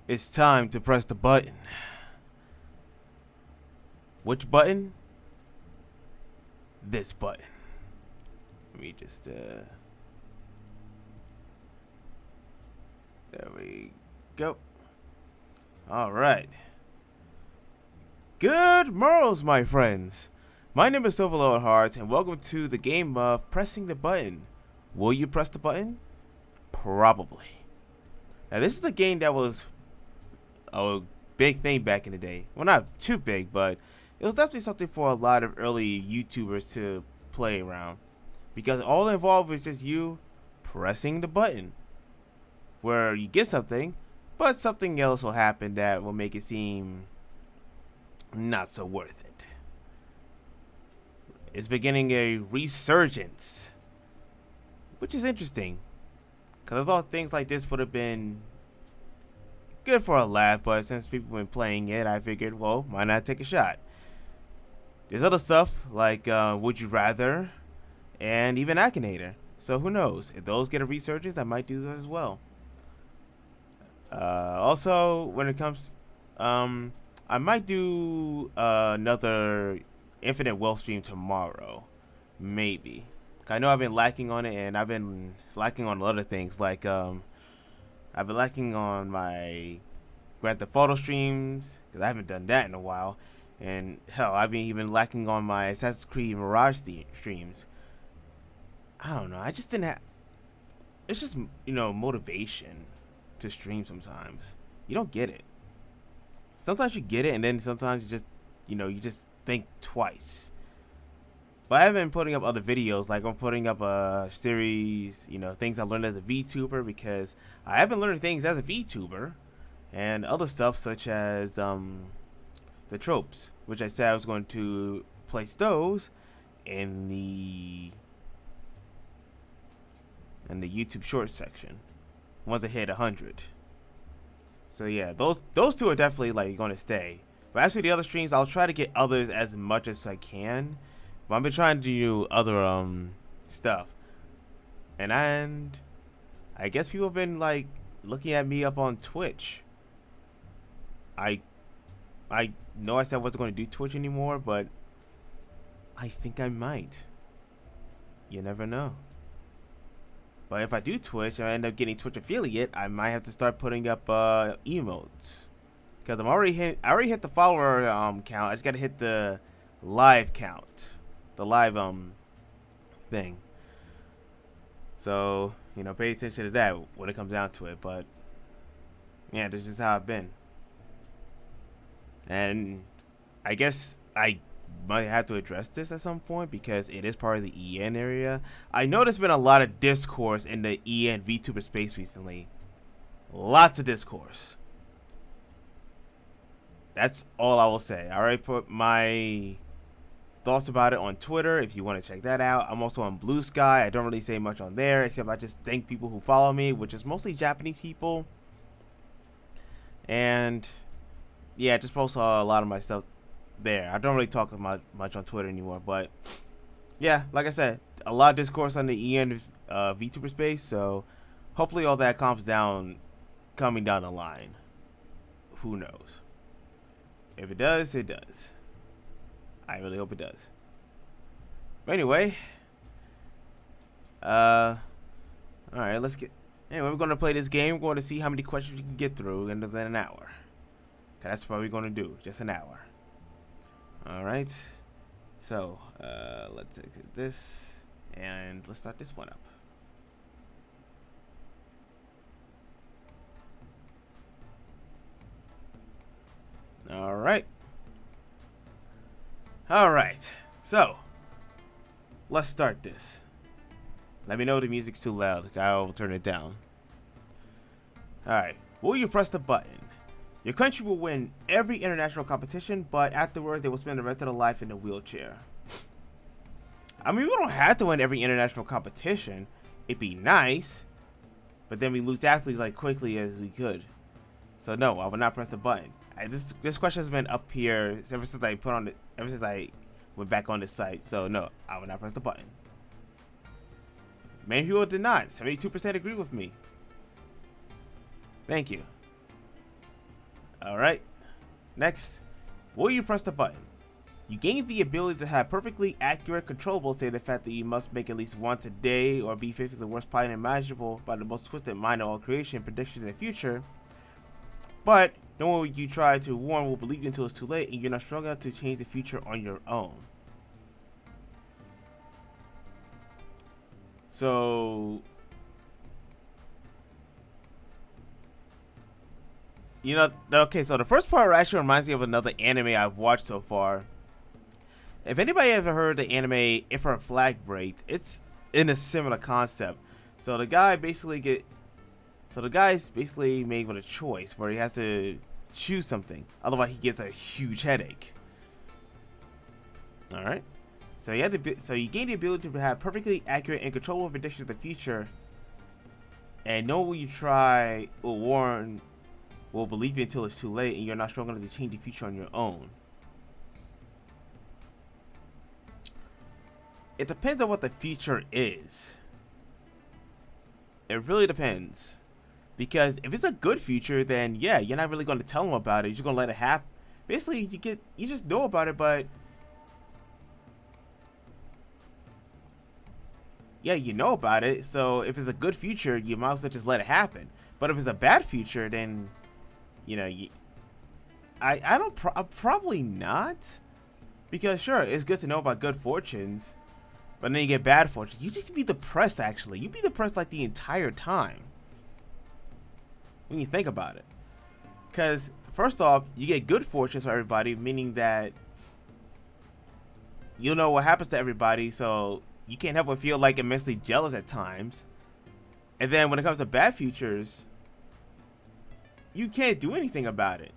It's time to press the button. Which button? This button. Let me just, there we go. Alright. Good morrows, my friends. My name is Silva Lowenhart, and welcome to the game of pressing the button. Will you press the button? Probably. Now, this is a game that was a big thing back in the day. Well, not too big, but it was definitely something for a lot of early YouTubers to play around. Because all involved is just you pressing the button. Where you get something, but something else will happen that will make it seem not so worth it. It's beginning a resurgence, which is interesting. Because I thought things like this would have been good for a laugh, but since people have been playing it, I figured, well, why not take a shot? There's other stuff like Would You Rather and even Akinator. So who knows? If those get a resurgence, I might do that as well. Also, when it comes, I might do another Infinite Wealth stream tomorrow, maybe. I know I've been lacking on it, and I've been lacking on other things like I've been lacking on my Grand Theft Auto streams because I haven't done that in a while, and hell, I've been even lacking on my Assassin's Creed Mirage streams. I don't know. I just didn't have. It's just motivation to stream sometimes. You don't get it. Sometimes you get it, and then sometimes you just think twice. But I have been putting up other videos, like I'm putting up a series, things I learned as a VTuber, because I have been learning things as a VTuber, and other stuff such as the tropes, which I said I was going to place those in the YouTube Shorts section once I hit 100. So yeah, those two are definitely like going to stay. But actually, the other streams, I'll try to get others as much as I can. But I've been trying to do other stuff, and I guess people have been like looking at me up on Twitch. I know I said I wasn't going to do Twitch anymore, but I think I might. You never know. But if I do Twitch and I end up getting Twitch affiliate, I might have to start putting up emotes. Because I already hit the follower count. I just gotta hit the live count. The live thing. So, pay attention to that when it comes down to it. But yeah, that's just how I've been. And I guess I might have to address this at some point because it is part of the EN area. I know there's been a lot of discourse in the ENvtuber space recently. Lots of discourse. That's all I will say. I already put my thoughts about it on Twitter if you want to check that out. I'm also on Blue Sky. I don't really say much on there except I just thank people who follow me, which is mostly Japanese people. And yeah, just post a lot of my stuff there. I don't really talk much on Twitter anymore, but yeah, like I said, a lot of discourse on the EN VTuber space, so hopefully all that calms down coming down the line. Who knows? If it does, it does. I really hope it does. But anyway, alright, let's get. Anyway, we're going to play this game. We're going to see how many questions we can get through in within an hour. That's what we're going to do, just an hour. Alright, so let's exit this and let's start this one up. Alright, so let's start this. Let me know if the music's too loud. I'll turn it down. Alright, will you press the button? Your country will win every international competition, but afterwards they will spend the rest of their life in a wheelchair. I mean, we don't have to win every international competition. It'd be nice, but then we lose athletes like quickly as we could. So no, I will not press the button. This question has been up here ever since I went back on the site. So no, I will not press the button. Many people did not. 72% agree with me. Thank you. Alright. Next. Will you press the button? You gain the ability to have perfectly accurate controllables, say the fact that you must make at least once a day or be faced with the worst pilot imaginable by the most twisted mind of all creation and predictions in the future. But no one you try to warn will believe you until it's too late and you're not strong enough to change the future on your own. So, you know, okay, so the first part actually reminds me of another anime I've watched so far. If anybody ever heard the anime If Her Flag Breaks, it's in a similar concept. So the guy's basically made with a choice where he has to choose something. Otherwise he gets a huge headache. Alright. So you gain the ability to have perfectly accurate and controllable predictions of the future. And no one you try or warn will believe you until it's too late and you're not strong enough to change the future on your own. It depends on what the future is. It really depends. Because if it's a good future, then yeah, you're not really going to tell them about it. You're just going to let it happen. Basically, you just know about it, but yeah, you know about it. So if it's a good future, you might as well just let it happen. But if it's a bad future, then you know, probably not. Because sure, it's good to know about good fortunes, but then you get bad fortune. You just be depressed, actually. You be depressed like the entire time. When you think about it. Because, first off, you get good fortunes for everybody, meaning that you know what happens to everybody, so you can't help but feel like immensely jealous at times. And then when it comes to bad futures, you can't do anything about it.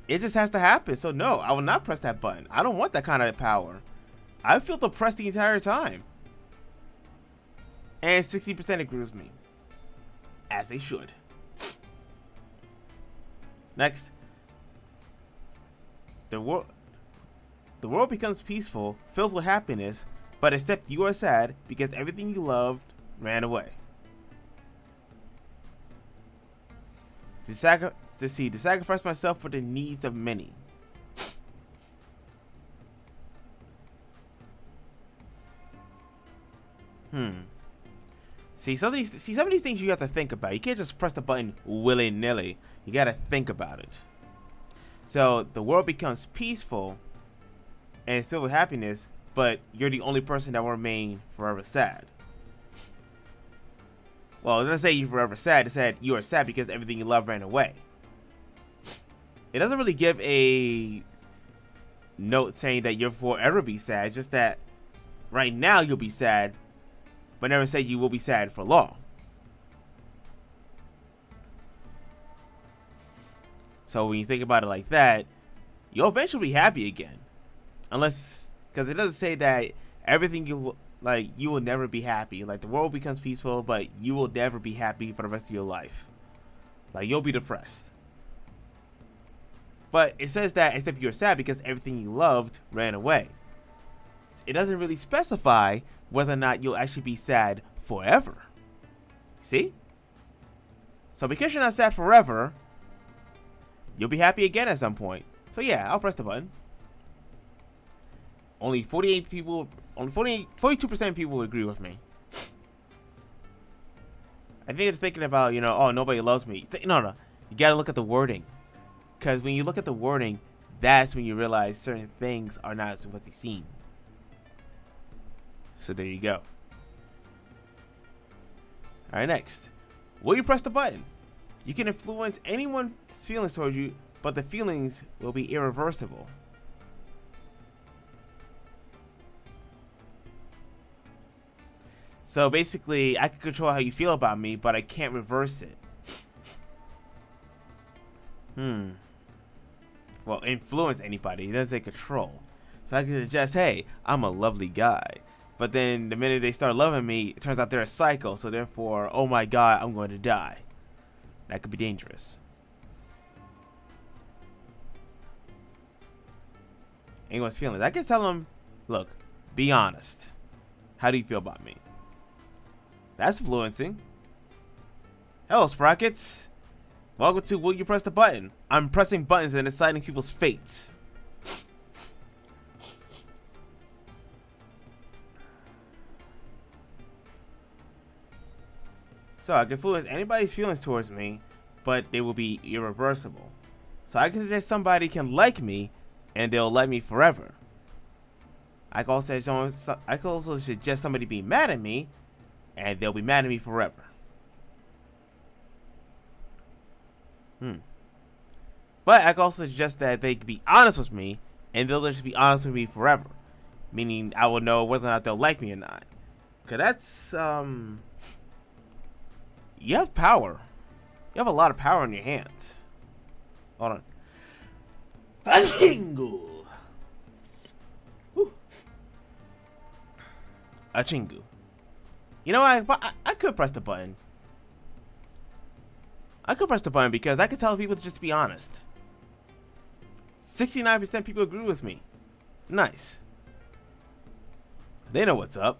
It just has to happen. So no, I will not press that button. I don't want that kind of power. I feel depressed the entire time. And 60% agrees with me. As they should. Next. The world becomes peaceful, filled with happiness, but except you are sad because everything you loved ran away. To sacrifice myself for the needs of many. See, some of these things you have to think about. You can't just press the button willy-nilly. You gotta think about it. So the world becomes peaceful and filled with happiness, but you're the only person that will remain forever sad. Well, it doesn't say you're forever sad. It said you are sad because everything you love ran away. It doesn't really give a note saying that you'll forever be sad. It's just that right now you'll be sad, but never say you will be sad for long. So when you think about it like that, you'll eventually be happy again. Unless, because it doesn't say that everything you will never be happy. Like the world becomes peaceful, but you will never be happy for the rest of your life. Like you'll be depressed. But it says that except you're sad because everything you loved ran away. It doesn't really specify whether or not you'll actually be sad forever. See? So because you're not sad forever, you'll be happy again at some point. So yeah, I'll press the button. Only 42% of people would agree with me. I think it's thinking about, oh, nobody loves me. No. You gotta look at the wording. Because when you look at the wording, that's when you realize certain things are not what they seem. So there you go. Alright, next. Will you press the button? You can influence anyone's feelings towards you, but the feelings will be irreversible. So basically, I can control how you feel about me, but I can't reverse it. Well, influence anybody. It doesn't say control. So I can suggest, hey, I'm a lovely guy. But then the minute they start loving me, it turns out they're a psycho. So therefore, oh my god, I'm going to die. That could be dangerous. Anyone's feelings. I can tell them, look, be honest. How do you feel about me? That's influencing. Hello, Sprockets. Welcome to Will You Press the Button? I'm pressing buttons and deciding people's fates. So I can influence anybody's feelings towards me, but they will be irreversible. So I can suggest somebody can like me, and they'll like me forever. I can also suggest somebody be mad at me, and they'll be mad at me forever. But I can also suggest that they can be honest with me, and they'll just be honest with me forever. Meaning I will know whether or not they'll like me or not. Cause that's you have power. You have a lot of power in your hands. Hold on. Achingu. Achingu. You know, I could press the button. I could press the button because I could tell people to just be honest. 69% people agree with me. Nice. They know what's up.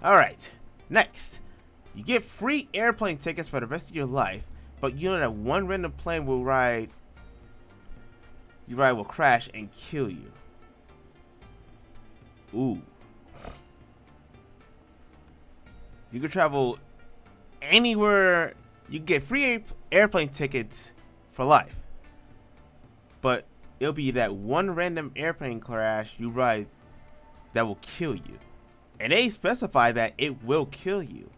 Alright. Next. You get free airplane tickets for the rest of your life, but you know that one random plane will will crash and kill you. Ooh. You can travel anywhere. You can get free airplane tickets for life, but it'll be that one random airplane crash you ride that will kill you. And they specify that it will kill you.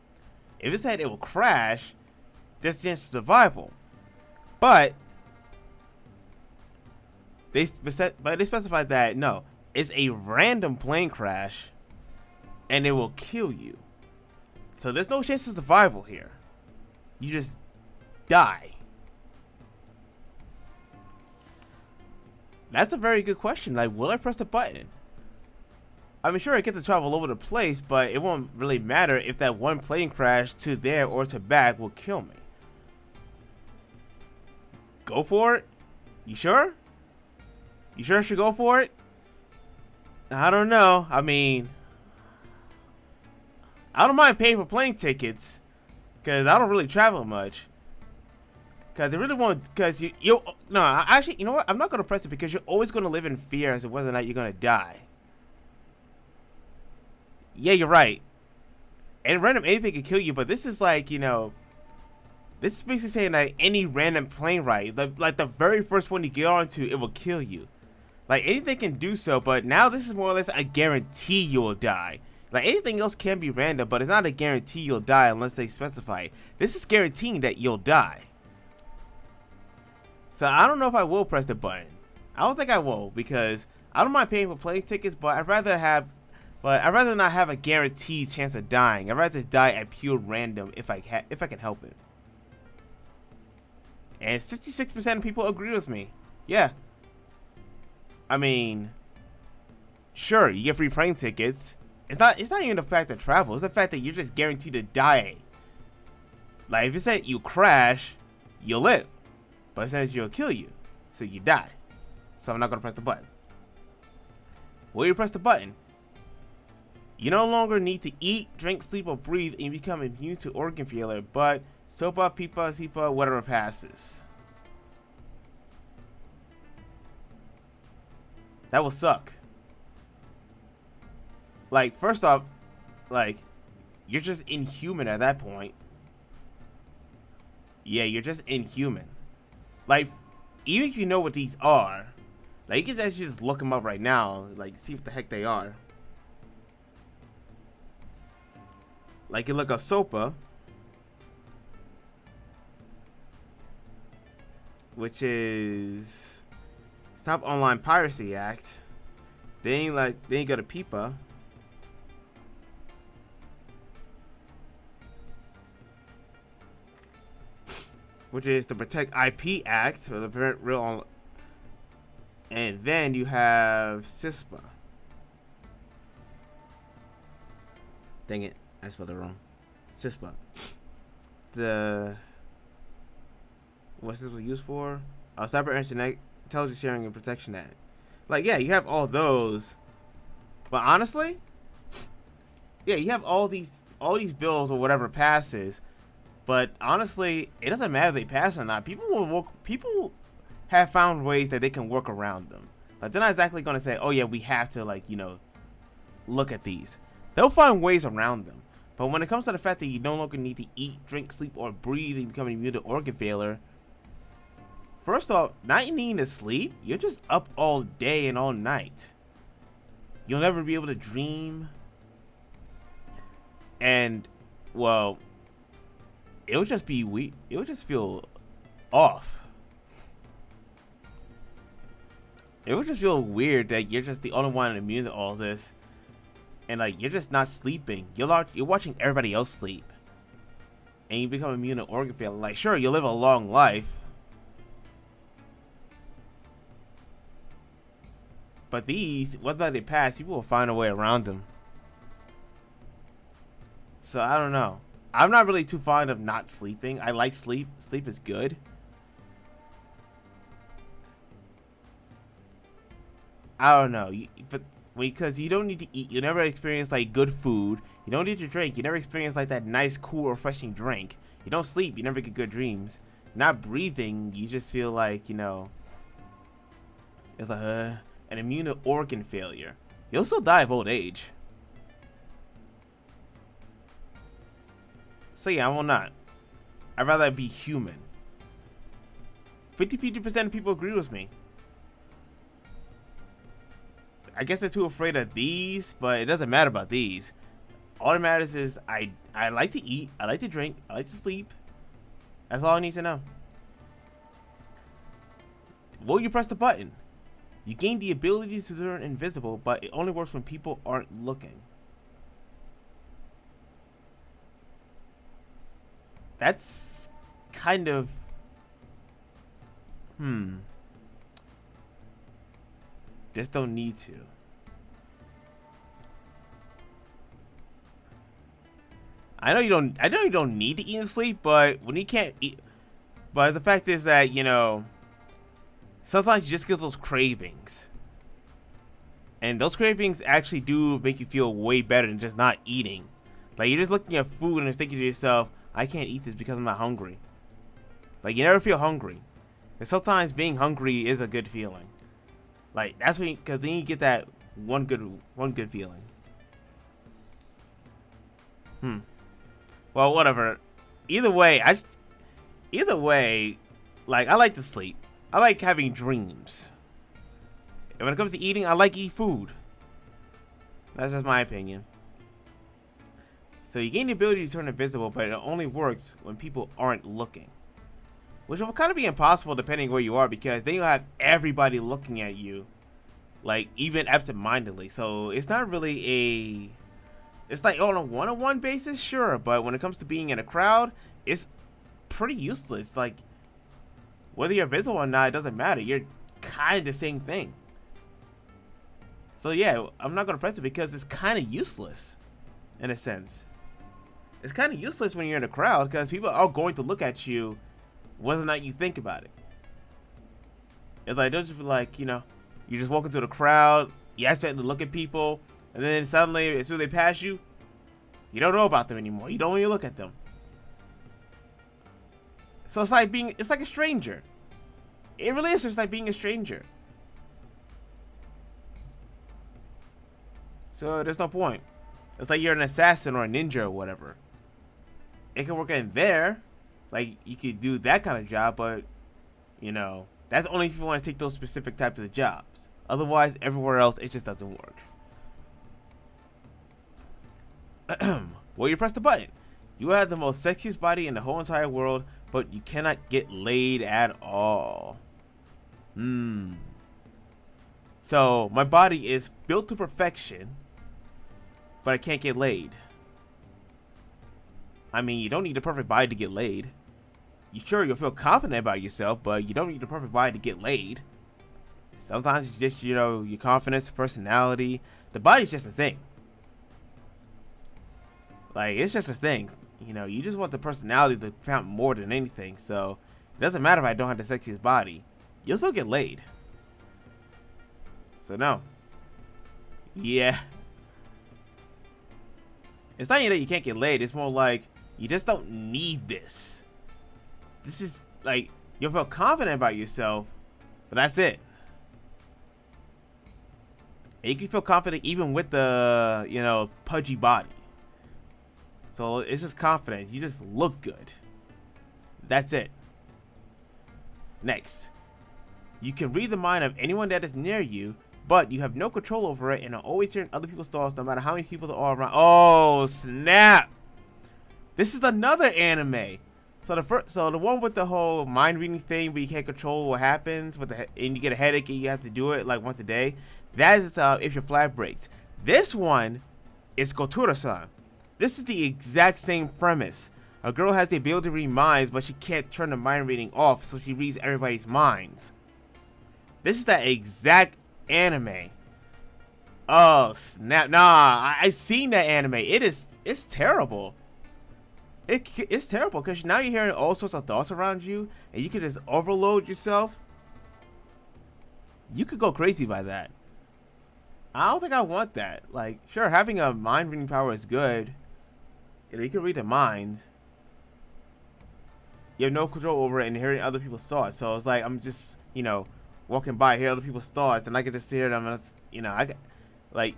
If it said it will crash, there's a chance of survival. But they specified that no, it's a random plane crash, and it will kill you. So there's no chance of survival here. You just die. That's a very good question. Like, will I press the button? I mean, sure, I get to travel all over the place, but it won't really matter if that one plane crash to there or to back will kill me. Go for it? You sure? You sure I should go for it? I don't know. I mean, I don't mind paying for plane tickets because I don't really travel much. Because they really won't. Because actually, you know what? I'm not gonna press it because you're always gonna live in fear as to whether or not you're gonna die. Yeah, you're right. And random anything can kill you, but this is like, you know, this is basically saying that any random plane ride, like the very first one you get onto, it will kill you. Like anything can do so, but now this is more or less a guarantee you will die. Like anything else can be random, but it's not a guarantee you'll die unless they specify it. This is guaranteeing that you'll die. So I don't know if I will press the button. I don't think I will because I don't mind paying for plane tickets, but I'd rather not have a guaranteed chance of dying. I'd rather just die at pure random if I can help it. And 66% of people agree with me. Yeah. I mean, sure, you get free plane tickets. It's not even the fact of travel. It's the fact that you're just guaranteed to die. Like if it said you crash, you'll live, but it says it'll kill you, so you die. So I'm not gonna press the button. Will you press the button? You no longer need to eat, drink, sleep, or breathe, and you become immune to organ failure, but SOPA, PIPA, SIPA, whatever passes. That will suck. Like, first off, like, you're just inhuman at that point. Yeah, you're just inhuman. Like, even if you know what these are, like, you can actually just look them up right now, like, see what the heck they are. Like, you look up SOPA, which is Stop Online Piracy Act. Then you go to PIPA, which is the Protect IP Act, or the Prevent Real Online. And then you have CISPA. Dang it, I spelled it wrong. CISPA. What's this used for? Cyber Internet Intelligence Sharing and Protection Act. Like, yeah, you have all those. But honestly, yeah, you have all these bills or whatever passes. But honestly, it doesn't matter if they pass or not. People have found ways that they can work around them. Like, they're not exactly going to say, oh yeah, we have to, like, look at these. They'll find ways around them. But when it comes to the fact that you no longer need to eat, drink, sleep, or breathe and become immune to organ failure, first off, not needing to sleep, you're just up all day and all night. You'll never be able to dream. And, well, it would just be weird. It would just feel off. It would just feel weird that you're just the only one immune to all this. And, like, you're just not sleeping. You're watching everybody else sleep. And you become immune to organ failure. Like, sure, you'll live a long life. But these, whether they pass, people will find a way around them. So, I don't know. I'm not really too fond of not sleeping. I like sleep. Sleep is good. I don't know. But because you don't need to eat. You never experience, like, good food. You don't need to drink. You never experience, like, that nice, cool, refreshing drink. You don't sleep. You never get good dreams. Not breathing. You just feel like, it's like an immune to organ failure. You'll still die of old age. So yeah, I will not. I'd rather be human. 50% of people agree with me. I guess they're too afraid of these, but it doesn't matter about these. All that matters is I like to eat, I like to drink, I like to sleep. That's all I need to know. Will you press the button? You gain the ability to turn invisible, but it only works when people aren't looking. That's kind of... Just don't need to. I know you don't need to eat and sleep, but when you can't eat... But the fact is that, sometimes you just get those cravings. And those cravings actually do make you feel way better than just not eating. Like, you're just looking at food and just thinking to yourself, I can't eat this because I'm not hungry. Like, you never feel hungry. And sometimes being hungry is a good feeling. Like, that's when, because then you get that one good feeling. Well, whatever. Either way, like, I like to sleep. I like having dreams. And when it comes to eating, I like eating food. That's just my opinion. So you gain the ability to turn invisible, but it only works when people aren't looking. Which will kind of be impossible depending where you are, because then you'll have everybody looking at you. Like, even absent-mindedly. So it's not really a... It's like on a one-on-one basis, sure. But when it comes to being in a crowd, it's pretty useless. Like, whether you're visible or not, it doesn't matter. You're kind of the same thing. So yeah, I'm not going to press it because it's kind of useless. In a sense. It's kind of useless when you're in a crowd because people are going to look at you whether or not you think about it. It's like, don't just be like, you just walk into the crowd, you expect to look at people, and then suddenly, as soon as they pass you, you don't know about them anymore. You don't even look at them. So it's like a stranger. It really is just like being a stranger. So there's no point. It's like you're an assassin or a ninja or whatever. It can work in there. Like, you could do that kind of job, but, that's only if you want to take those specific types of jobs. Otherwise, everywhere else, it just doesn't work. Well, you press the button. You have the most sexiest body in the whole entire world, but you cannot get laid at all. So, my body is built to perfection, but I can't get laid. I mean, you don't need a perfect body to get laid. You'll feel confident about yourself, but you don't need a perfect body to get laid. Sometimes it's just, your confidence, personality. The body's just a thing. Like, it's just a thing. You just want the personality to count more than anything. So, it doesn't matter if I don't have the sexiest body. You'll still get laid. So, no. Yeah. It's not even that you can't get laid. It's more like You just don't need this. This is like, you'll feel confident about yourself, but that's it. And you can feel confident even with the, you know, pudgy body. So it's just confidence. You just look good. That's it. Next, you can read the mind of anyone that is near you, but you have no control over it and are always hearing other people's thoughts no matter how many people there are around. Oh, snap. This is another anime. So the one with the whole mind reading thing where you can't control what happens with and you get a headache and you have to do it like once a day. That is if your flag breaks. This one is Kotura-san. This is the exact same premise. A girl has the ability to read minds, but she can't turn the mind reading off, so she reads everybody's minds. This is that exact anime. Oh snap! Nah, I've seen that anime. It's terrible. It's terrible because now you're hearing all sorts of thoughts around you, and you can just overload yourself. You could go crazy by that. I don't think I want that. Like, sure, having a mind reading power is good. You know, you can read the minds. You have no control over it and hearing other people's thoughts. So it's like I'm just, you know, walking by, hear other people's thoughts, and I can just hear them. And you know, like,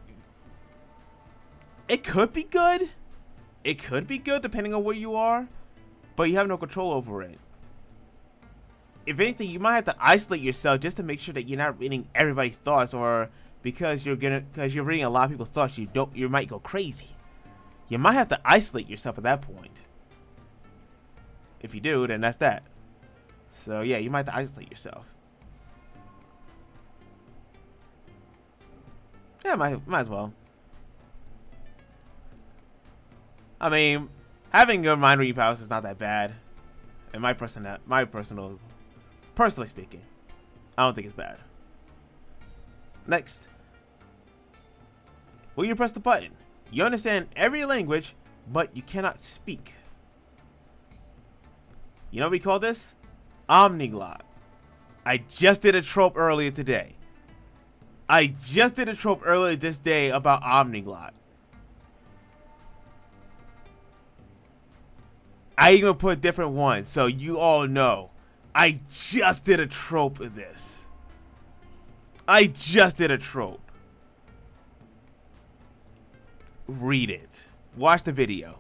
it could be good. It could be good depending on where you are, but you have no control over it. If anything, you might have to isolate yourself just to make sure that you're not reading everybody's thoughts, or because you're reading a lot of people's thoughts, you might go crazy. You might have to isolate yourself at that point. If you do, then that's that. So yeah, you might have to isolate yourself. Yeah, might as well. I mean, having good mind reading powers is not that bad. In personally speaking, I don't think it's bad. Next, when you press the button, you understand every language, but you cannot speak. You know what we call this? Omniglot. I just did a trope earlier today. I just did a trope earlier this day about Omniglot. I even put different ones, so you all know. I just did a trope of this. I just did a trope. Read it. Watch the video.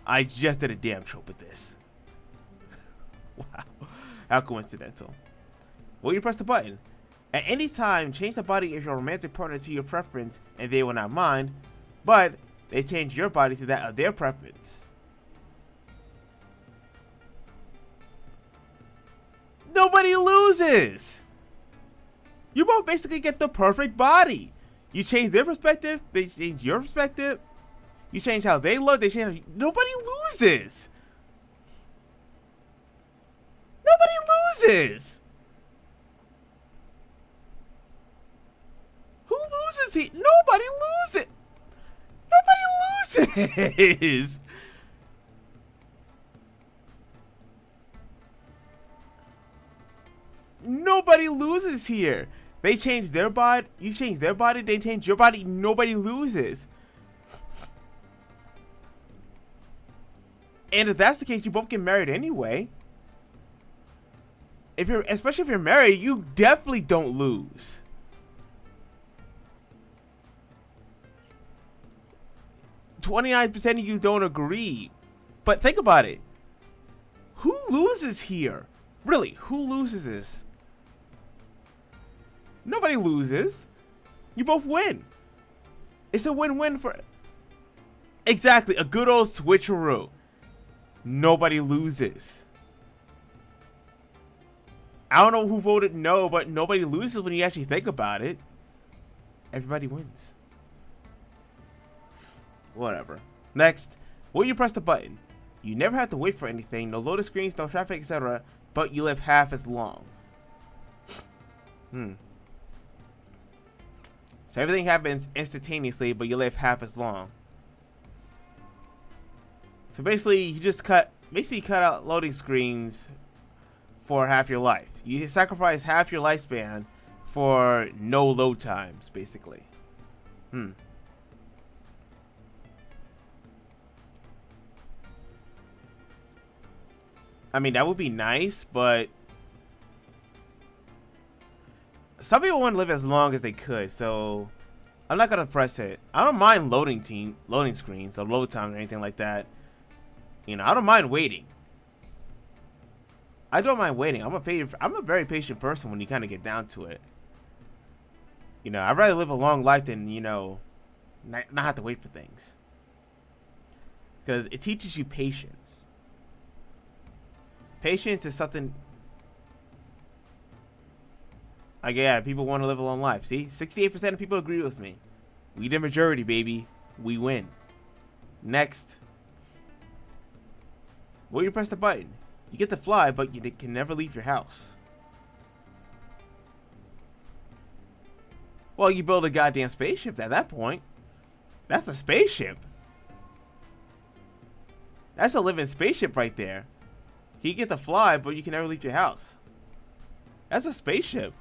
I just did a damn trope of this. Wow. How coincidental. Well, you press the button. At any time, change the body of your romantic partner to your preference, and they will not mind, but they change your body to that of their preference. Nobody loses. You both basically get the perfect body. You change their perspective, they change your perspective. You change how they look, they change. Nobody loses. Nobody loses. Who loses here? Nobody loses. Nobody loses. Nobody loses here. They change their body, you change their body, they change your body, nobody loses. And if that's the case, you both get married anyway. Especially if you're married, you definitely don't lose. %, of you don't agree. But think about it. Who loses here? Really, who loses this? Nobody loses. You both win. It's a win-win for... Exactly, a good old switcheroo. Nobody loses. I don't know who voted no, but nobody loses when you actually think about it. Everybody wins. Whatever. Next, when you press the button, you never have to wait for anything, no loading screens, no traffic, etc., but you live half as long. So everything happens instantaneously, but you live half as long. So basically, you just cut out loading screens for half your life. You sacrifice half your lifespan for no load times, basically. I mean, that would be nice, but some people want to live as long as they could, so I'm not gonna press it. I don't mind loading screens or load time or anything like that. You know, I don't mind waiting. I don't mind waiting. I'm a very patient person when you kind of get down to it. You know, I'd rather live a long life than, you know, not have to wait for things. Because it teaches you patience. Patience is something. Like, yeah, people want to live a long life. See, 68% of people agree with me. We the majority, baby. We win. Next. Well, you press the button. You get to fly, but you can never leave your house. Well, you build a goddamn spaceship at that point. That's a spaceship. That's a living spaceship right there. You get to fly, but you can never leave your house. That's a spaceship.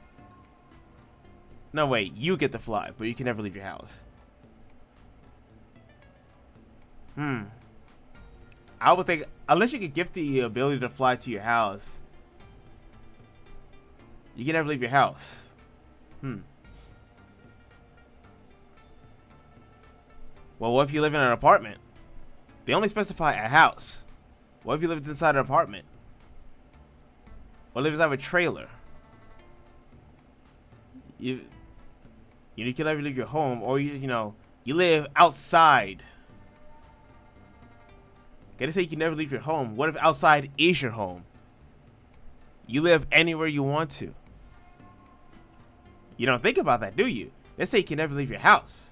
No, wait. You get to fly, but you can never leave your house. I would think, unless you could gift the ability to fly to your house, you can never leave your house. Well, what if you live in an apartment? They only specify a house. What if you live inside an apartment? Or live inside of a trailer? You can never leave your home, or you live outside. Gotta say you can never leave your home. What if outside is your home? You live anywhere you want to. You don't think about that, do you? They say you can never leave your house.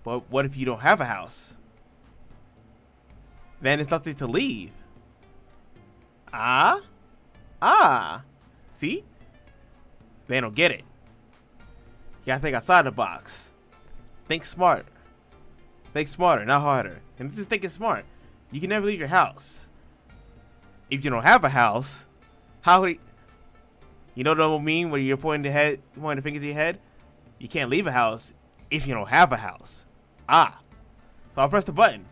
But what if you don't have a house? Then it's nothing to leave. See? They don't get it. You gotta think outside the box. Think smart. Think smarter, not harder. And just thinking smart. You can never leave your house. If you don't have a house, how would you know what I mean when you're pointing the fingers at your head? You can't leave a house if you don't have a house. So I'll press the button.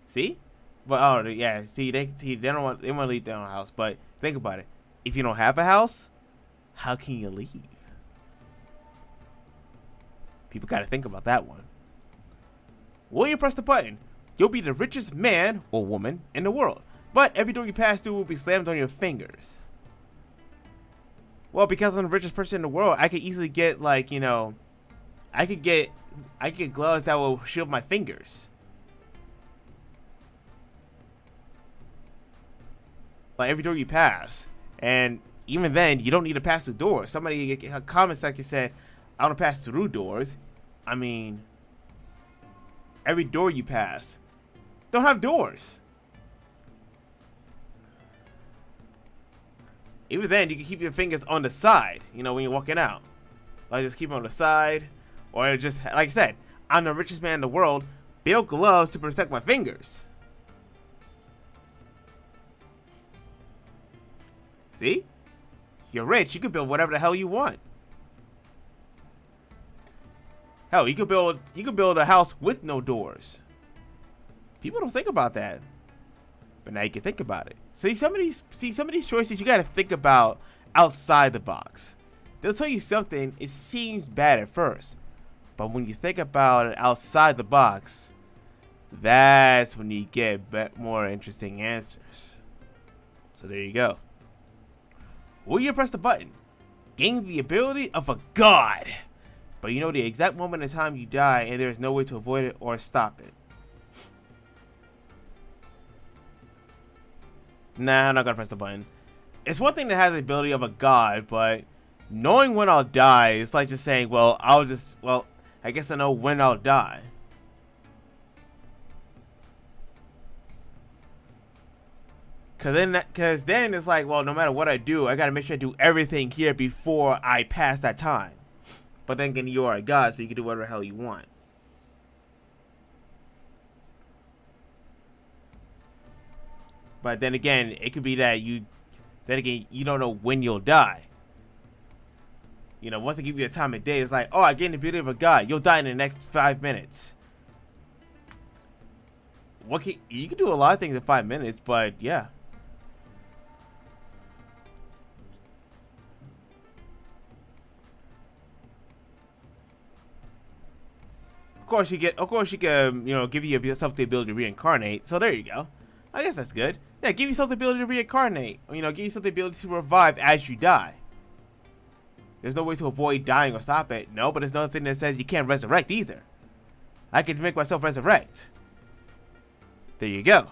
See? But yeah, see they want to leave their own house, but think about it. If you don't have a house, how can you leave? People got to think about that one. When you press the button, you'll be the richest man or woman in the world. But every door you pass through will be slammed on your fingers. Well, because I'm the richest person in the world, I could easily get I could get gloves that will shield my fingers. Like every door you pass. And even then, you don't need to pass through doors. Somebody in a comment section said, I don't pass through doors. I mean, every door you pass don't have doors. Even then, you can keep your fingers on the side, when you're walking out. Like, just keep them on the side. Or just, like I said, I'm the richest man in the world. Build gloves to protect my fingers. See? You're rich. You can build whatever the hell you want. Hell, you could build a house with no doors. People don't think about that. But now you can think about it. Some of these choices you gotta think about outside the box. They'll tell you something, it seems bad at first. But when you think about it outside the box, that's when you get more interesting answers. So there you go. Will you press the button? Gain the ability of a god. But you know the exact moment in time you die and there's no way to avoid it or stop it. Nah, I'm not gonna press the button. It's one thing to have the ability of a god, but knowing when I'll die, it's like just saying, I guess I know when I'll die. Cause then it's like, well, no matter what I do, I gotta make sure I do everything here before I pass that time. But then again, you are a god, so you can do whatever the hell you want. But then again, it could be that you don't know when you'll die. Once they give you a time of day, it's like, oh, I gained the ability of a god. You'll die in the next 5 minutes. You can do a lot of things in 5 minutes, but yeah. Of course, you can, give yourself the ability to reincarnate. So there you go. I guess that's good. Yeah, give yourself the ability to reincarnate. Give yourself the ability to revive as you die. There's no way to avoid dying or stop it. No, but there's nothing that says you can't resurrect either. I can make myself resurrect. There you go.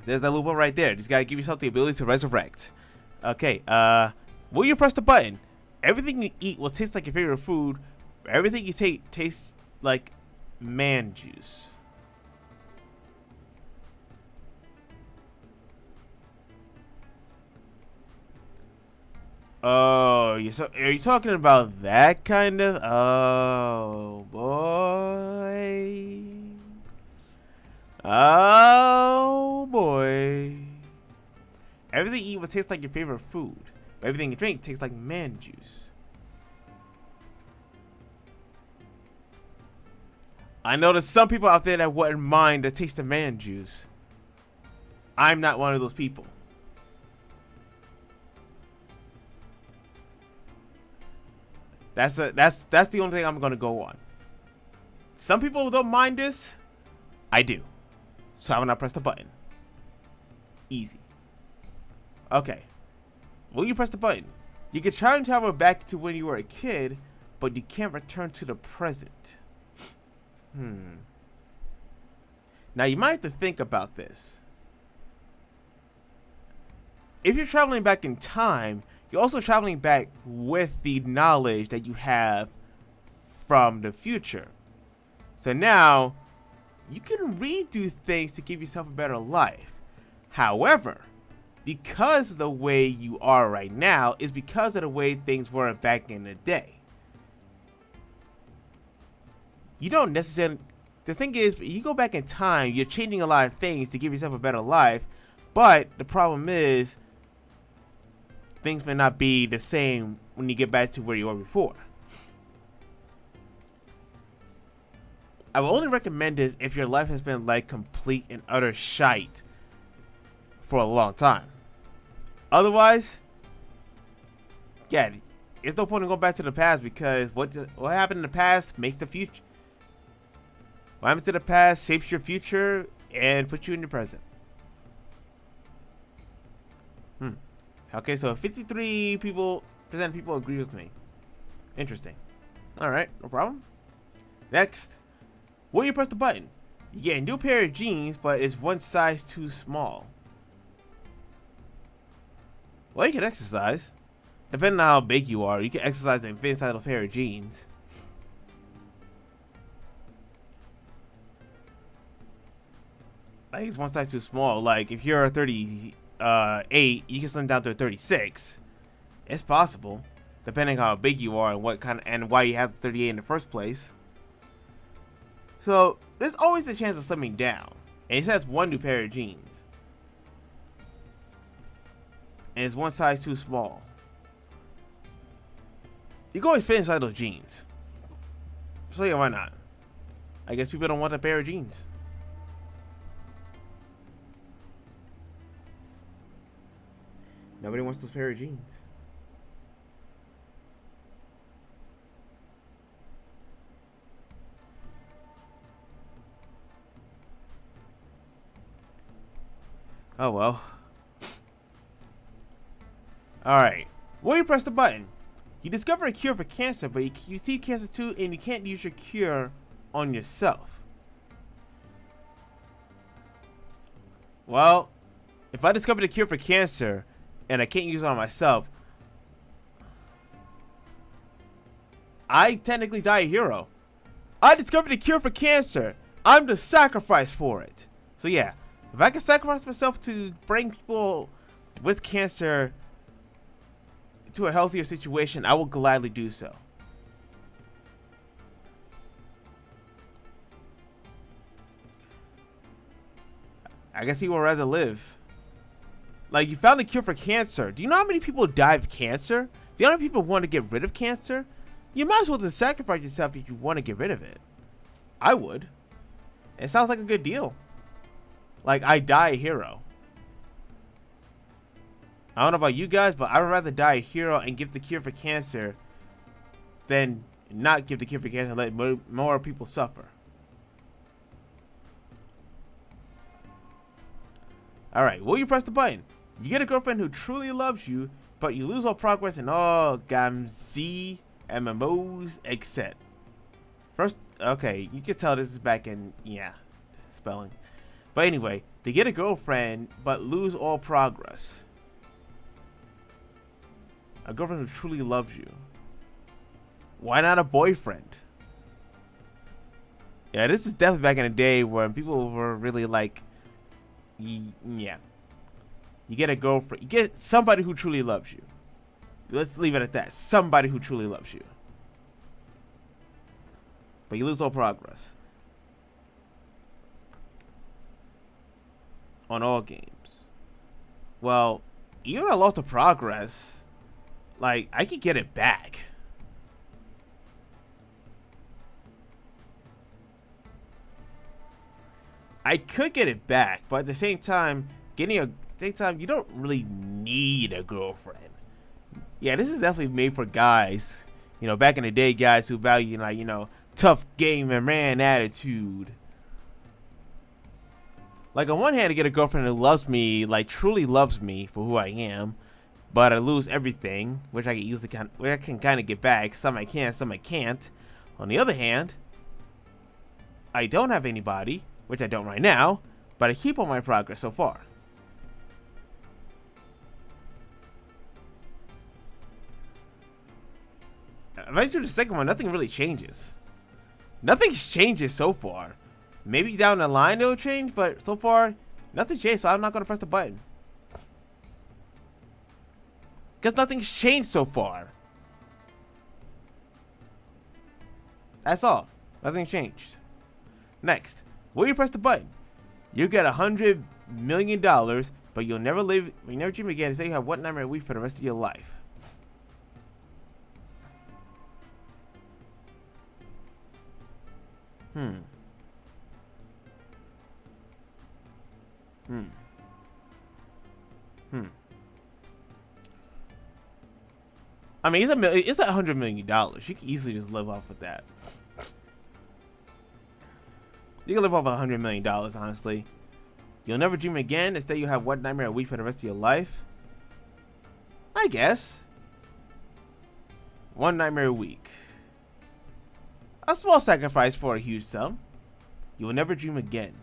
There's that loophole right there. Just gotta give yourself the ability to resurrect. Okay, will you press the button? Everything you eat will taste like your favorite food. Everything you take tastes like man juice. Oh, are you talking about that kind of? Oh, boy. Oh, boy. Everything you eat will taste like your favorite food. But everything you drink tastes like man juice. I know there's some people out there that wouldn't mind the taste of man juice. I'm not one of those people. That's the only thing I'm gonna go on. Some people don't mind this. I do. So I'm gonna press the button. Easy. Okay. Will you press the button? You can try and travel back to when you were a kid, but you can't return to the present. Now you might have to think about this. If you're traveling back in time, you're also traveling back with the knowledge that you have from the future. So now, you can redo things to give yourself a better life. However, because the way you are right now is because of the way things were back in the day. You don't necessarily... The thing is, you go back in time, you're changing a lot of things to give yourself a better life, but the problem is, things may not be the same when you get back to where you were before. I will only recommend this if your life has been like complete and utter shite for a long time. Otherwise, yeah, there's no point in going back to the past because what happened in the past makes the future. What happens in the past shapes your future and puts you in your present. Okay, so 53% of people agree with me. Interesting. Alright, no problem. Next. Will you press the button? You get a new pair of jeans, but it's one size too small. Well, you can exercise. Depending on how big you are, you can exercise and fit inside a pair of jeans. I think it's one size too small. Like, if you're 38, you can slim down to a 36. It's possible, depending on how big you are and why you have 38 in the first place. So there's always a chance of slimming down. And it says one new pair of jeans, and it's one size too small. You can always fit inside those jeans. So yeah, why not? I guess people don't want a pair of jeans. Nobody wants those pair of jeans. Oh well. Alright. Will you press the button? You discover a cure for cancer, but you see cancer too, and you can't use your cure on yourself. Well, if I discovered a cure for cancer, and I can't use it on myself, I technically die a hero. I discovered a cure for cancer. I'm the sacrifice for it. So yeah, if I can sacrifice myself to bring people with cancer to a healthier situation, I will gladly do so. I guess he would rather live. Like, you found a cure for cancer. Do you know how many people die of cancer? Do you know how many people want to get rid of cancer? You might as well just sacrifice yourself if you want to get rid of it. I would. It sounds like a good deal. Like, I die a hero. I don't know about you guys, but I would rather die a hero and give the cure for cancer than not give the cure for cancer and let more people suffer. Alright, will you press the button? You get a girlfriend who truly loves you, but you lose all progress in all GAMZ, MMOs, etc. First, okay, you can tell this is back in, yeah, spelling. But anyway, they get a girlfriend, but lose all progress. A girlfriend who truly loves you. Why not a boyfriend? Yeah, this is definitely back in the day when people were really like, yeah. You get a girlfriend, you get somebody who truly loves you. Let's leave it at that. Somebody who truly loves you. But you lose all progress. On all games. Well, even if I lost the progress, like, I could get it back. I could get it back, but at the same time, you don't really need a girlfriend. Yeah, this is definitely made for guys. You know, back in the day, guys who value, like, you know, tough game and man attitude. Like, on one hand, to get a girlfriend who loves me, like, truly loves me for who I am, but I lose everything, which I can easily kind of get back. Some I can, some I can't. On the other hand, I don't have anybody, which I don't right now, but I keep all my progress so far. If I do the second one, nothing really changes. Nothing's changes so far. Maybe down the line it'll change, but so far, nothing changed, so I'm not going to press the button. Because nothing's changed so far. That's all. Nothing changed. Next, will you press the button? You get $100 million, but you'll never dream again and say you have one nightmare a week for the rest of your life. I mean, it's $100 million. You can easily just live off of that. You can live off $100 million, honestly. You'll never dream again. Instead, you'll have one nightmare a week for the rest of your life. I guess. One nightmare a week. A small sacrifice for a huge sum. You will never dream again.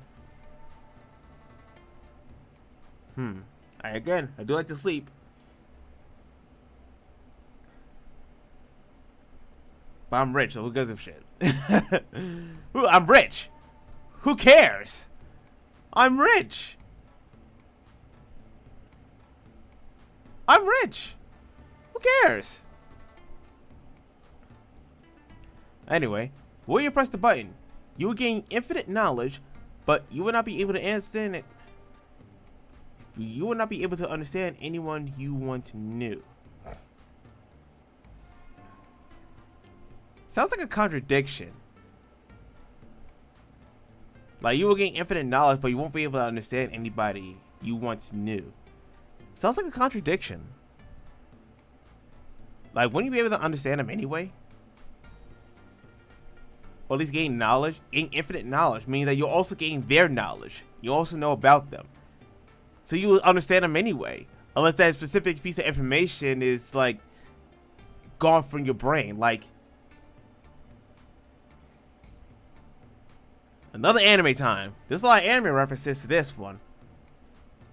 I do like to sleep. But I'm rich, so who gives a shit? I'm rich. Who cares? I'm rich. I'm rich. Who cares? Anyway, will you press the button? You will gain infinite knowledge, but you will not be able to understand it. You will not be able to understand anyone you once knew. Sounds like a contradiction. Like, you will gain infinite knowledge, but you won't be able to understand anybody you once knew. Sounds like a contradiction. Like, wouldn't you be able to understand them anyway? Or at least gain knowledge? Gain infinite knowledge means that you'll also gain their knowledge. You also know about them. So you will understand them anyway. Unless that specific piece of information is, like, gone from your brain. Like, another anime time. There's a lot of anime references to this one.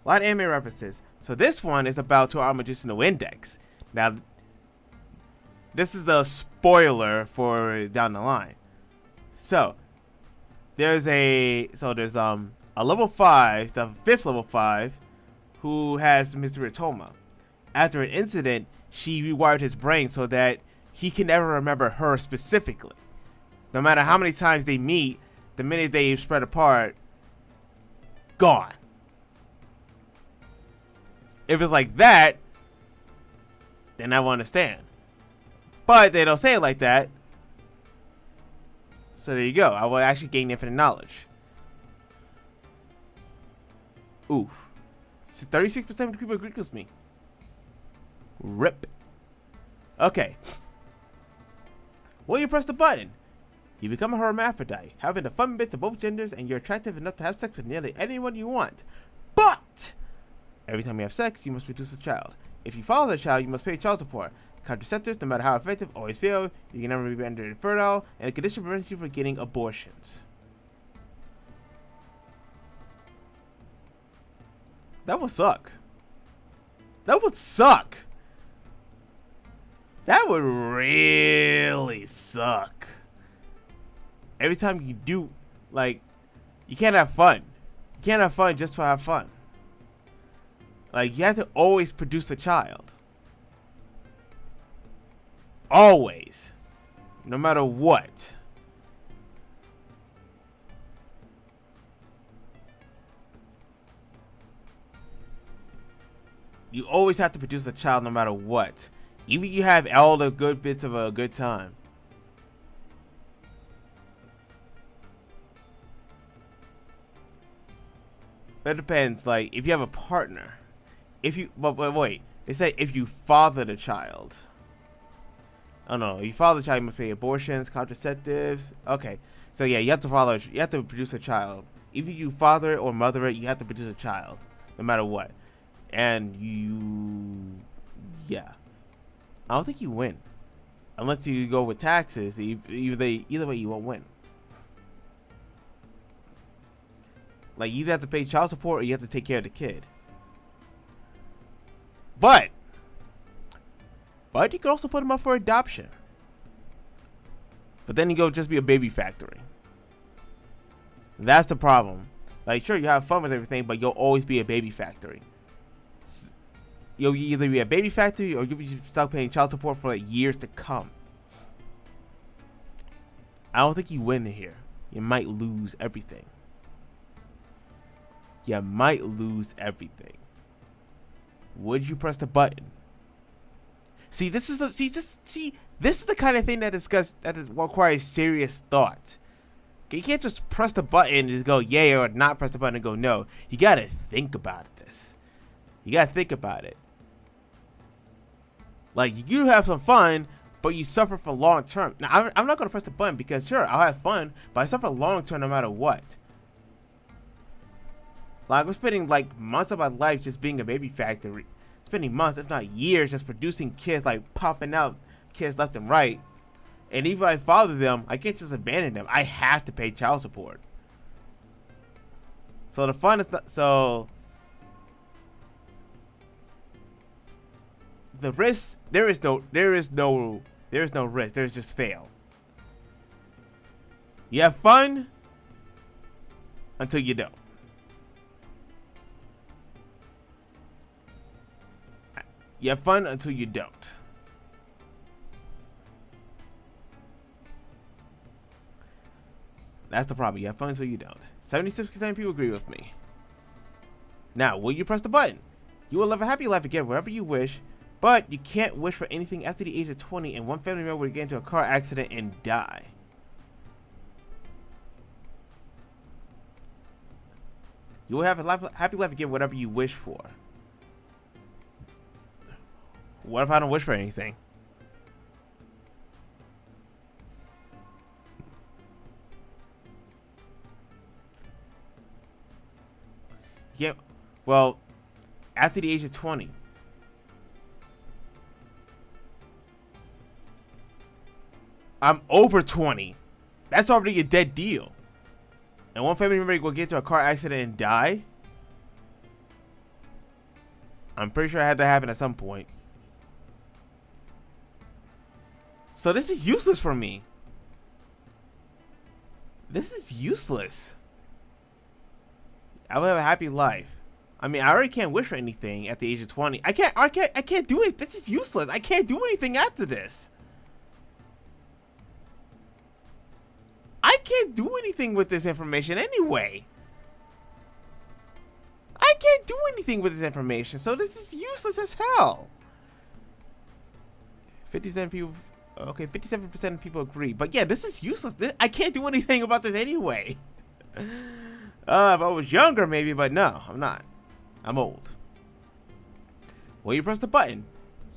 A lot of anime references. So this one is about To Our Medicinal Index. Now, this is a spoiler for down the line. So, there's a level 5, the 5th level 5, who has Mr. Toma. After an incident, she rewired his brain so that he can never remember her specifically. No matter how many times they meet, the minute they spread apart, gone. If it's like that, then I will understand. But they don't say it like that. So there you go. I will actually gain infinite knowledge. Oof. 36% of people agree with me. RIP. Okay. Well, you press the button. You become a hermaphrodite, having the fun bits of both genders, and you're attractive enough to have sex with nearly anyone you want. But every time you have sex, you must produce a child. If you father the child, you must pay child support. Contraceptives, no matter how effective, always fail. You can never be rendered infertile, and the condition prevents you from getting abortions. That would suck. That would suck. That would really suck. Every time you do, like, you can't have fun. You can't have fun just to have fun. Like, you have to always produce a child. Always. No matter what. You always have to produce a child no matter what. Even if you have all the good bits of a good time. But it depends, like, if you have a partner. If you, but wait. They say if you father the child. Oh no, you father the child, you must pay abortions, contraceptives. Okay. So yeah, you have to produce a child. Even if you father it or mother it, you have to produce a child. No matter what. And yeah. I don't think you win. Unless you go with taxes. Either way, you won't win. Like, you either have to pay child support or you have to take care of the kid. But you could also put him up for adoption. But then you go just be a baby factory. That's the problem. Like, sure, you have fun with everything, but you'll always be a baby factory. You'll either be a baby factory or you'll be stuck paying child support for like years to come. I don't think you win here. You might lose everything. You might lose everything. Would you press the button? See, this is the kind of thing that requires serious thought. You can't just press the button and just go yay or not press the button and go no. You gotta think about this. You gotta think about it. Like, you have some fun, but you suffer for long term. Now, I'm not gonna press the button because sure, I'll have fun, but I suffer long term no matter what. Like, I'm spending like months of my life just being a baby factory. Spending months, if not years, just producing kids, like popping out kids left and right. And even if I father them, I can't just abandon them. I have to pay child support. So the fun is not, so the risk, there is no risk. There's just fail. You have fun until you don't. You have fun until you don't. That's the problem. You have fun until you don't. 76% of people agree with me. Now, will you press the button? You will live a happy life again wherever you wish, but you can't wish for anything after the age of 20 and one family member will get into a car accident and die. You will have a happy life again whatever you wish for. What if I don't wish for anything? Yeah, well, after the age of 20. I'm over 20. That's already a dead deal. And one family member will get into a car accident and die? I'm pretty sure I had that happen at some point. So this is useless for me. This is useless. I will have a happy life. I mean, I already can't wish for anything at the age of 20. I can't do it. This is useless. I can't do anything after this. I can't do anything with this information anyway. I can't do anything with this information, so this is useless as hell. 57 people. Okay, 57% of people agree. But yeah, this is useless. I can't do anything about this anyway. If I was younger, maybe, but no, I'm not. I'm old. When you press the button,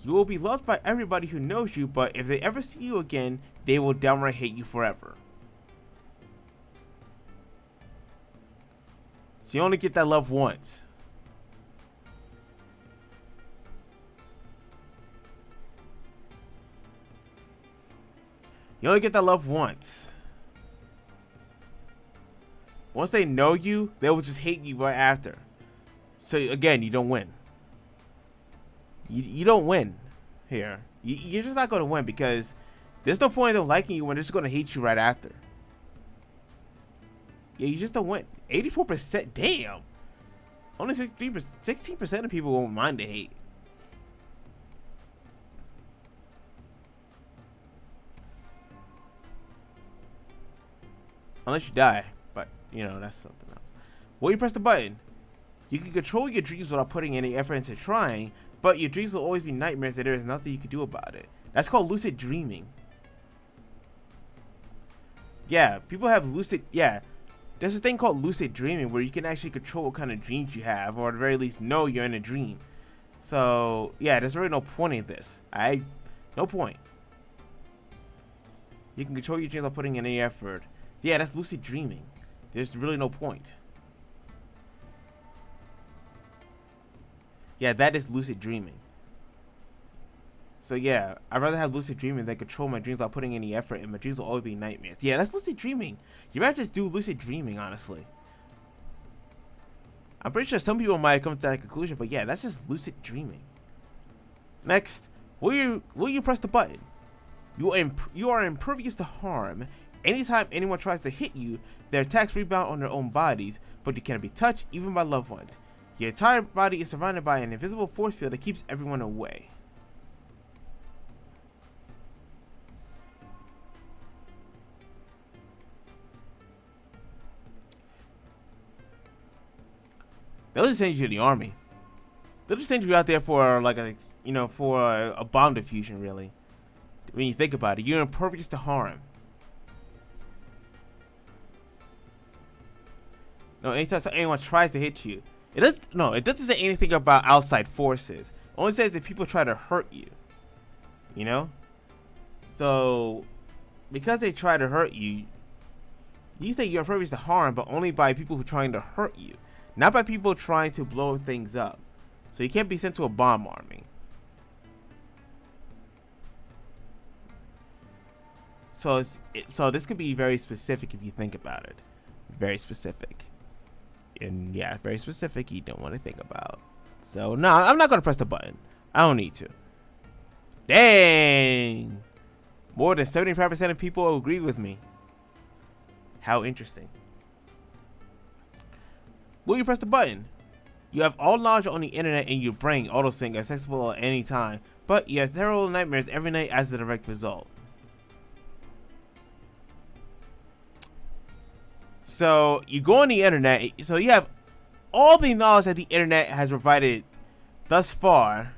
you will be loved by everybody who knows you, but if they ever see you again, they will downright hate you forever. So you only get that love once. You only get that love once. Once they know you, they will just hate you right after. So again, you don't win. You don't win here. You're just not going to win because there's no point in them liking you when they're just going to hate you right after. Yeah, you just don't win. 84%, damn. Only 16% of people won't mind the hate. Unless you die, but you know, that's something else. When you press the button, you can control your dreams without putting any effort into trying, but your dreams will always be nightmares and there is nothing you can do about it. That's called lucid dreaming. Yeah, people have lucid, yeah. There's a thing called lucid dreaming where you can actually control what kind of dreams you have, or at the very least know you're in a dream. So, yeah, there's really no point in this. No point. You can control your dreams without putting in any effort. Yeah, that's lucid dreaming. There's really no point. Yeah, that is lucid dreaming. So yeah, I'd rather have lucid dreaming than control my dreams without putting any effort, and my dreams will always be nightmares. Yeah, that's lucid dreaming. You better just do lucid dreaming, honestly. I'm pretty sure some people might come to that conclusion, but yeah, that's just lucid dreaming. Next, will you press the button? You are impervious to harm. Anytime anyone tries to hit you, their attacks rebound on their own bodies, but you cannot be touched even by loved ones. Your entire body is surrounded by an invisible force field that keeps everyone away. They'll just send you to the army. They'll just send you out there for like a, you know, for a bomb diffusion, really. When you think about it, you're impervious to harm. No, anytime anyone tries to hit you, it doesn't say anything about outside forces. It only says if people try to hurt you. You know? So, because they try to hurt you, you say you're impervious to harm, but only by people who are trying to hurt you. Not by people trying to blow things up. So you can't be sent to a bomb army. So this could be very specific if you think about it. Very specific. And yeah, very specific you don't want to think about. So no, I'm not going to press the button. I don't need to. Dang! More than 75% of people agree with me. How interesting. Will you press the button? You have all knowledge on the internet in your brain, auto-sync, accessible at any time, but you have terrible nightmares every night as a direct result. So you go on the internet, so you have all the knowledge that the internet has provided thus far.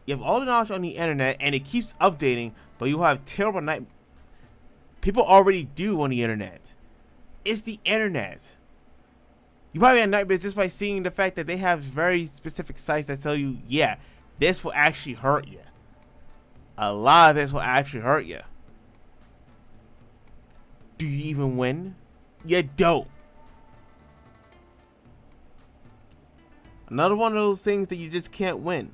You have all the knowledge on the internet and it keeps updating, but you have terrible nightmares. People already do on the internet. It's the internet. You probably have nightmares just by seeing the fact that they have very specific sites that tell you, yeah, this will actually hurt you. A lot of this will actually hurt you. Do you even win? You don't. Another one of those things that you just can't win.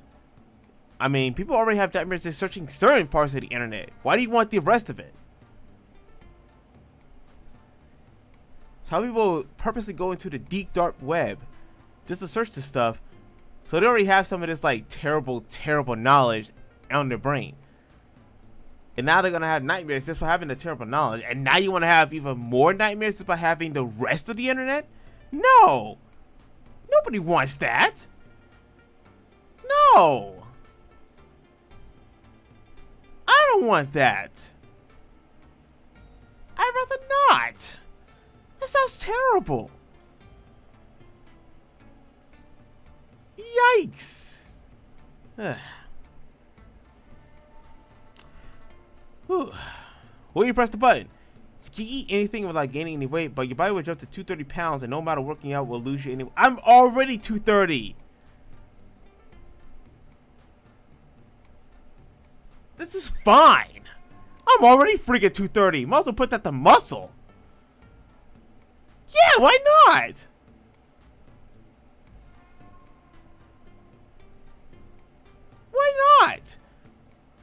I mean, people already have nightmares just searching certain parts of the internet. Why do you want the rest of it? Some people purposely go into the deep dark web just to search this stuff, so they already have some of this like terrible knowledge on their brain. And now they're gonna have nightmares just for having the terrible knowledge. And now you want to have even more nightmares just by having the rest of the internet? No! Nobody wants that. No! I don't want that. I'd rather not. That sounds terrible. Yikes. Whew. Will you press the button? You can eat anything without gaining any weight, but your body will jump to 230 pounds, and no matter working out will lose you any. I'm already 230. This is fine. I'm already freaking 230. Might as well put that to muscle. Yeah, why not? Why not?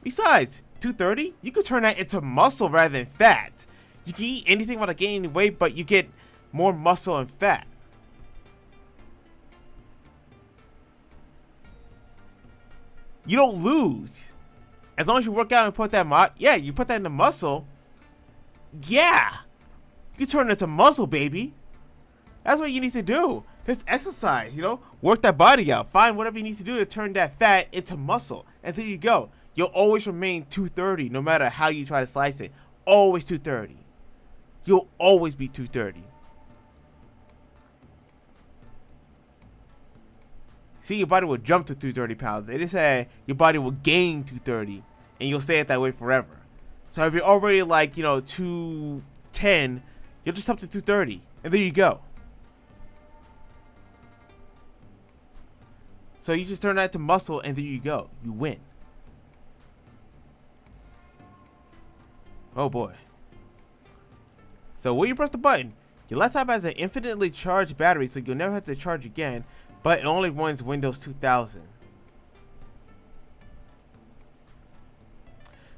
Besides, 230, you could turn that into muscle rather than fat. You can eat anything without gaining any weight, but you get more muscle and fat. You don't lose. As long as you work out and put that yeah, you put that into muscle. Yeah. You turn it into muscle, baby. That's what you need to do. Just exercise, you know? Work that body out. Find whatever you need to do to turn that fat into muscle. And there you go. You'll always remain 230 no matter how you try to slice it. Always 230. You'll always be 230. See, your body will jump to 230 pounds. It is say your body will gain 230. And you'll stay at that way forever. So if you're already like, 210, you'll just up to 230. And there you go. So you just turn that to muscle and there you go. You win. Oh boy. So when you press the button, your laptop has an infinitely charged battery, so you'll never have to charge again, but it only runs Windows 2000.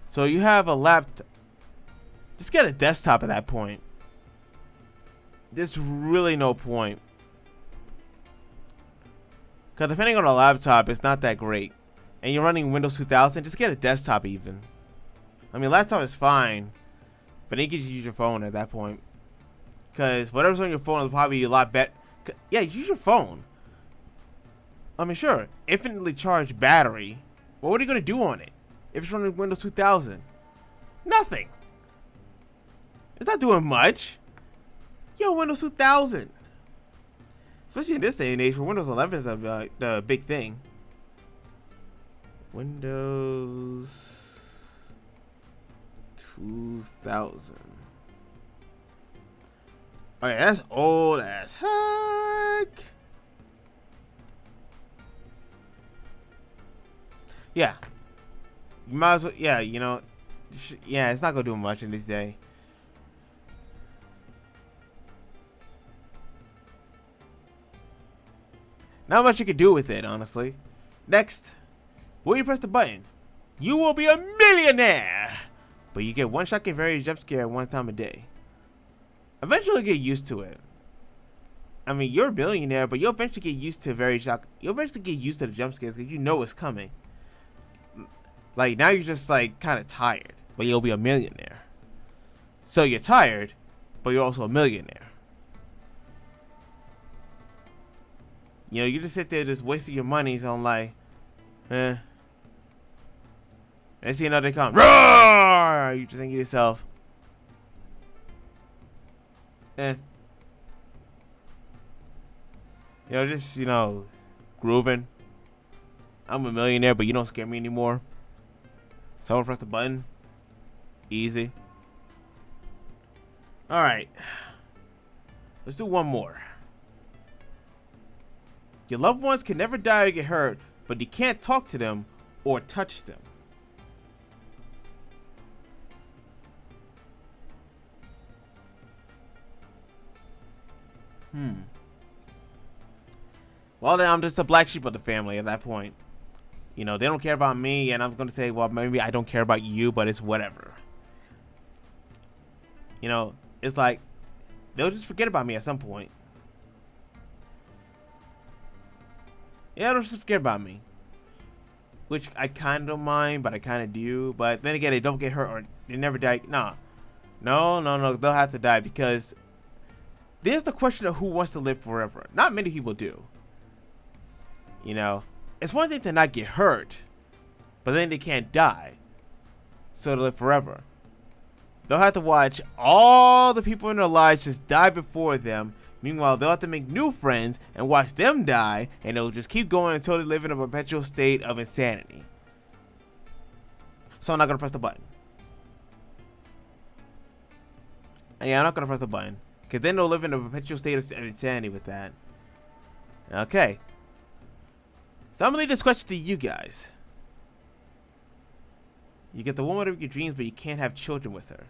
So you have a laptop. Just get a desktop at that point. There's really no point. Because depending on a laptop, it's not that great. And you're running Windows 2000, just get a desktop even. I mean, laptop is fine. But then you can just use your phone at that point. Because whatever's on your phone is probably a lot better. Yeah, use your phone. I mean, sure. Infinitely charged battery. Well, what are you going to do on it? If it's running Windows 2000? Nothing. It's not doing much. Yo, Windows 2000. Especially in this day and age, where Windows 11 is the big thing. Windows 2000. Okay, that's old as heck. Yeah. You might as well, yeah, yeah, it's not gonna do much in this day. Not much you can do with it, honestly. Next, when you press the button, you will be a millionaire. But you get one shot, get very jump scare one time a day. Eventually get used to it. I mean, you're a billionaire, but you'll eventually get used to you'll eventually get used to the jump scares because you know it's coming. Like, now you're just, like, kind of tired, but you'll be a millionaire. So you're tired, but you're also a millionaire. You just sit there just wasting your monies on, like, and see another come. Roar! You just think to yourself, just, grooving. I'm a millionaire, but you don't scare me anymore. Someone press the button. Easy. Alright. Let's do one more. Your loved ones can never die or get hurt, but you can't talk to them or touch them. Well, then I'm just a black sheep of the family at that point. They don't care about me, and I'm going to say, well, maybe I don't care about you, but it's whatever. It's like, they'll just forget about me at some point. Yeah, they'll just forget about me. Which I kind of don't mind, but I kind of do. But then again, they don't get hurt or they never die. Nah. No. They'll have to die because there's the question of who wants to live forever. Not many people do. It's one thing to not get hurt, but then they can't die. So to live forever. They'll have to watch all the people in their lives just die before them. Meanwhile, they'll have to make new friends and watch them die, and they'll just keep going until they live in a perpetual state of insanity. So I'm not going to press the button. Yeah, I'm not gonna press the button. Because then they'll live in a perpetual state of insanity with that. Okay. So I'm gonna leave this question to you guys. You get the woman of your dreams, but you can't have children with her.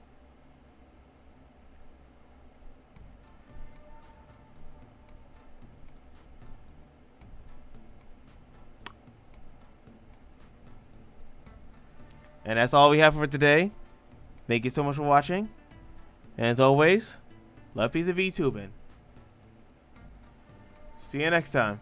And that's all we have for today. Thank you so much for watching. And as always, love, peace, and VTubing. See you next time.